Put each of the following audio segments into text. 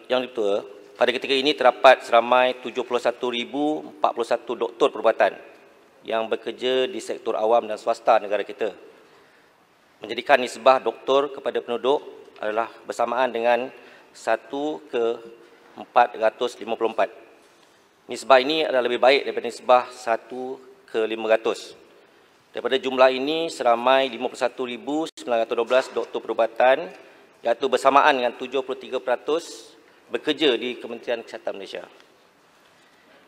Yang Ketua, pada ketika ini terdapat seramai 71,041 doktor perubatan yang bekerja di sektor awam dan swasta negara kita, menjadikan nisbah doktor kepada penduduk adalah bersamaan dengan 1:454. Nisbah ini adalah lebih baik daripada nisbah 1:500. Daripada jumlah ini, seramai 51,912 doktor perubatan, iaitu bersamaan dengan 73% bekerja di Kementerian Kesihatan Malaysia.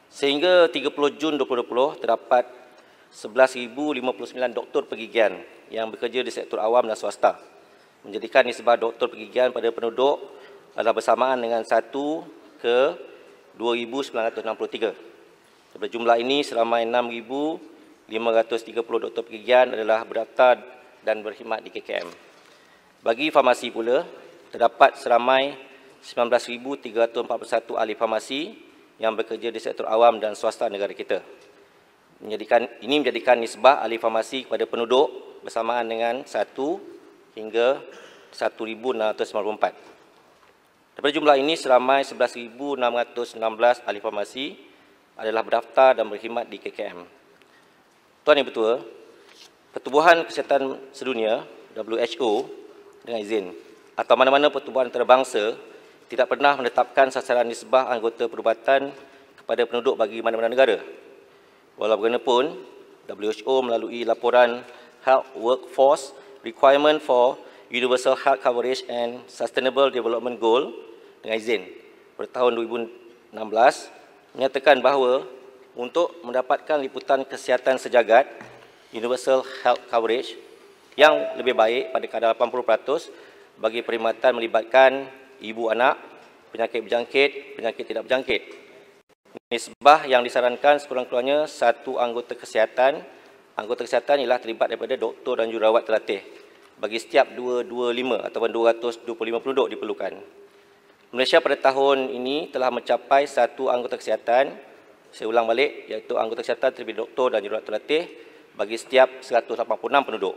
Sehingga 30 Jun 2020, terdapat 11,059 doktor pergigian yang bekerja di sektor awam dan swasta, menjadikan nisbah doktor pergigian pada penduduk adalah bersamaan dengan 1:2,963. Daripada jumlah ini, seramai 6,530 doktor pergigian adalah berdaftar dan berkhidmat di KKM. Bagi farmasi pula, terdapat seramai 19,341 ahli farmasi yang bekerja di sektor awam dan swasta negara kita. Ini menjadikan nisbah ahli farmasi kepada penduduk bersamaan dengan 1 hingga 1,694. Daripada jumlah ini, seramai 11,616 ahli farmasi adalah berdaftar dan berkhidmat di KKM. Tuan Yang Bertua, Pertubuhan Kesihatan Sedunia (WHO) dengan izin atau mana-mana pertubuhan antarabangsa tidak pernah menetapkan sasaran nisbah anggota perubatan kepada penduduk bagi mana-mana negara. Walau bagaimanapun, WHO melalui laporan Health Workforce Requirement for Universal Health Coverage and Sustainable Development Goal dengan izin pada tahun 2016 menyatakan bahawa untuk mendapatkan liputan kesihatan sejagat Universal Health Coverage yang lebih baik pada kadar 80% bagi perkhidmatan melibatkan ibu anak, penyakit berjangkit, penyakit tidak berjangkit. Nisbah yang disarankan sekurang-kurangnya satu anggota kesihatan. Anggota kesihatan ialah terlibat daripada doktor dan jururawat terlatih bagi setiap 225 ataupun 225 penduduk diperlukan. Malaysia pada tahun ini telah mencapai satu anggota kesihatan. Saya ulang balik, iaitu anggota kesihatan terlebih doktor dan jururawat terlatih bagi setiap 186 penduduk.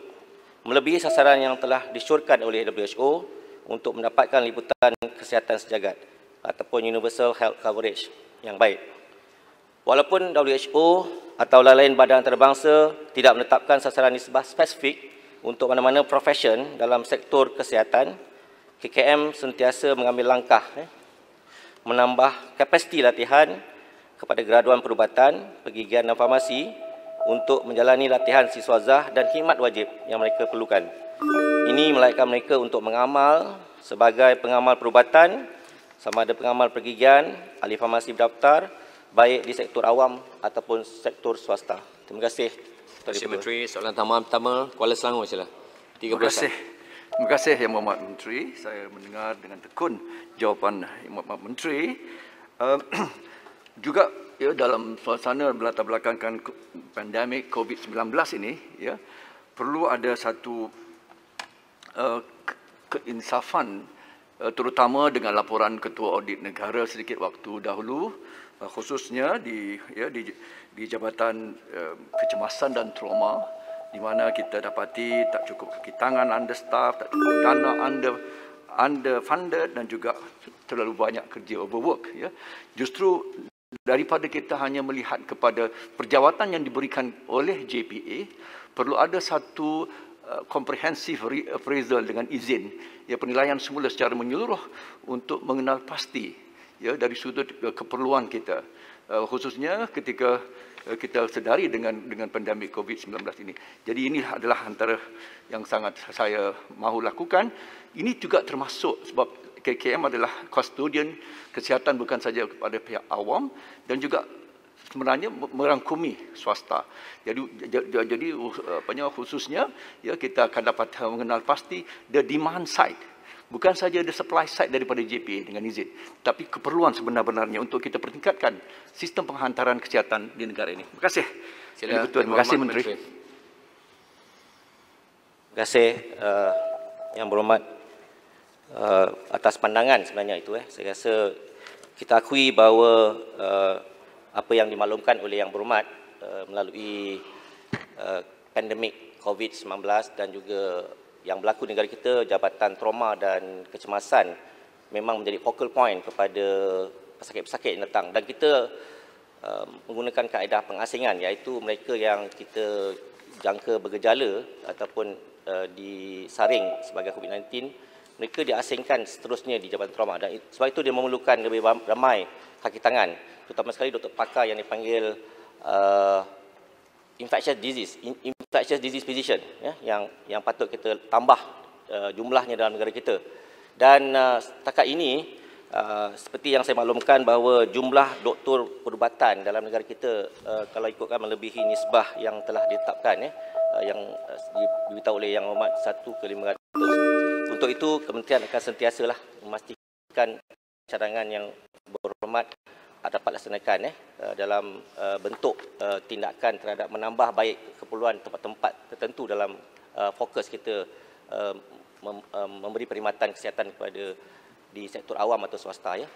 Melebihi sasaran yang telah disyorkan oleh WHO untuk mendapatkan liputan kesihatan sejagat ataupun Universal Health Coverage yang baik. Walaupun WHO atau lain-lain badan antarabangsa tidak menetapkan sasaran nisbah spesifik untuk mana-mana profession dalam sektor kesihatan, KKM sentiasa mengambil langkah menambah kapasiti latihan kepada graduan perubatan, pergigian dan farmasi untuk menjalani latihan siswazah dan khidmat wajib yang mereka perlukan. Ini melayakan mereka untuk mengamal sebagai pengamal perubatan, sama ada pengamal pergigian, ahli farmasi berdaftar, baik di sektor awam ataupun sektor swasta. Terima kasih. Terima kasih Menteri. Soalan tambahan pertama, Kuala Selangor sila. Terima kasih. Terima kasih Yang Berhormat Menteri. Saya mendengar dengan tekun jawapan Yang Berhormat Menteri. Juga ya, dalam suasana berlatar belakangkan pandemik COVID-19 ini, ya, perlu ada satu keinsafan, terutama dengan laporan Ketua Audit Negara sedikit waktu dahulu, khususnya di Jabatan Kecemasan dan Trauma, di mana kita dapati tak cukup kaki tangan understaff, tak cukup dana underfunded dan juga terlalu banyak kerja overwork. Ya. Justru daripada kita hanya melihat kepada perjawatan yang diberikan oleh JPA, perlu ada satu comprehensive appraisal dengan izin, ya, penilaian semula secara menyeluruh untuk mengenal pasti, ya, dari sudut keperluan kita, khususnya ketika kita sedari dengan pandemik COVID-19 ini. Jadi ini adalah antara yang sangat saya mahu lakukan. Ini juga termasuk sebab KKM adalah custodian kesihatan bukan saja kepada pihak awam dan juga sebenarnya merangkumi swasta. Jadi khususnya ya, kita akan dapat mengenal pasti the demand side, bukan saja the supply side daripada JPA dengan izin, tapi keperluan sebenar-benarnya untuk kita pertingkatkan sistem penghantaran kesihatan di negara ini. Terima kasih. Terima kasih Menteri. Terima kasih Yang Berhormat atas pandangan sebenarnya itu. Saya rasa kita akui bahawa apa yang dimaklumkan oleh Yang Berhormat melalui pandemik COVID-19 dan juga yang berlaku di negara kita, Jabatan Trauma dan Kecemasan memang menjadi focal point kepada pesakit-pesakit yang datang, dan kita menggunakan kaedah pengasingan, iaitu mereka yang kita jangka bergejala ataupun disaring sebagai COVID-19, mereka diasingkan seterusnya di Jabatan Trauma, dan sebab itu dia memerlukan lebih ramai kaki tangan, terutama sekali doktor pakar yang dipanggil infectious disease physician, ya, yang patut kita tambah jumlahnya dalam negara kita. Dan setakat ini seperti yang saya maklumkan bahawa jumlah doktor perubatan dalam negara kita kalau ikutkan melebihi nisbah yang telah ditetapkan, yang diberitahu oleh Yang Hormat 1/500. Untuk itu kementerian akan sentiasalah memastikan cadangan yang berhormat dapat laksanakan dalam bentuk tindakan terhadap menambah baik keperluan tempat-tempat tertentu dalam fokus kita memberi perkhidmatan kesihatan kepada di sektor awam atau swasta, ya.